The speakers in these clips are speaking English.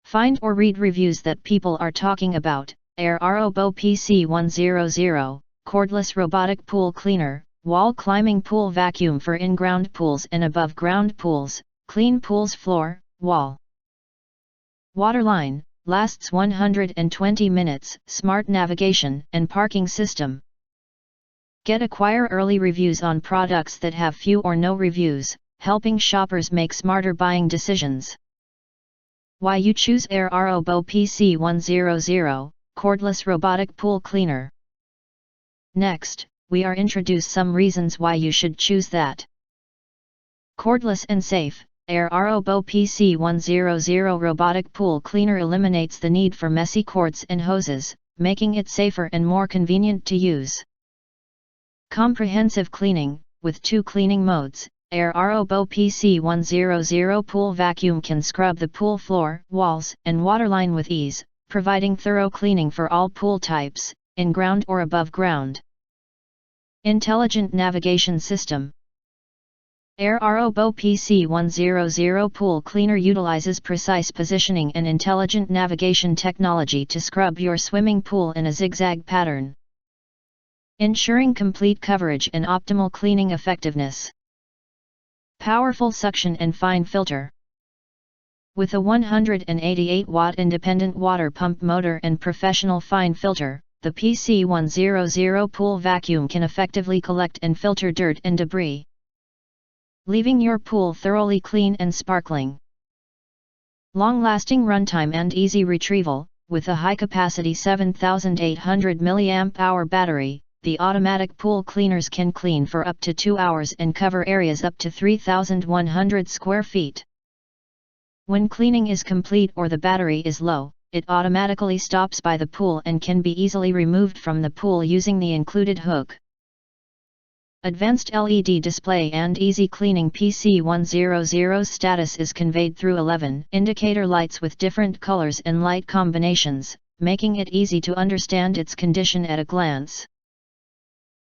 Find or read reviews that people are talking about. AIRROBO PC100 Cordless Robotic Pool Cleaner, Wall Climbing Pool Vacuum for in-ground pools and above-ground pools, clean pools floor, wall. Waterline, lasts 120 minutes, smart navigation and parking system. Acquire early reviews on products that have few or no reviews, helping shoppers make smarter buying decisions. Why you choose AIRROBO PC100 Cordless Robotic Pool Cleaner. Next, we are introduce some reasons why you should choose that. Cordless and safe, AIRROBO PC100 Robotic Pool Cleaner eliminates the need for messy cords and hoses, making it safer and more convenient to use. Comprehensive cleaning, with 2 cleaning modes. AIRROBO PC100 Pool Vacuum can scrub the pool floor, walls, and waterline with ease, providing thorough cleaning for all pool types, in-ground or above ground. Intelligent Navigation System. AIRROBO PC100 Pool Cleaner utilizes precise positioning and intelligent navigation technology to scrub your swimming pool in a zigzag pattern, ensuring complete coverage and optimal cleaning effectiveness. Powerful suction and fine filter. With a 188-watt independent water pump motor and professional fine filter, the PC100 pool vacuum can effectively collect and filter dirt and debris, leaving your pool thoroughly clean and sparkling. Long-lasting runtime and easy retrieval. With a high-capacity 7,800 mAh battery, the automatic pool cleaners can clean for up to 2 hours and cover areas up to 3,100 square feet. When cleaning is complete or the battery is low, it automatically stops by the pool and can be easily removed from the pool using the included hook. Advanced LED display and easy cleaning. PC100's status is conveyed through 11 indicator lights with different colors and light combinations, making it easy to understand its condition at a glance.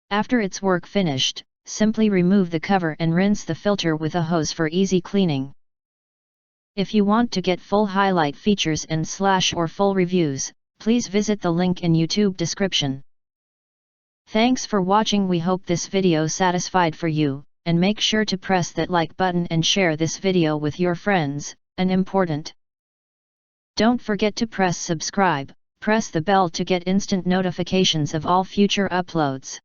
After its work finished, simply remove the cover and rinse the filter with a hose for easy cleaning. If you want to get full highlight features and or full reviews, please visit the link in YouTube description. Thanks for watching. We hope this video satisfied for you, and make sure to press that like button and share this video with your friends, and important. Don't forget to press subscribe, press the bell to get instant notifications of all future uploads.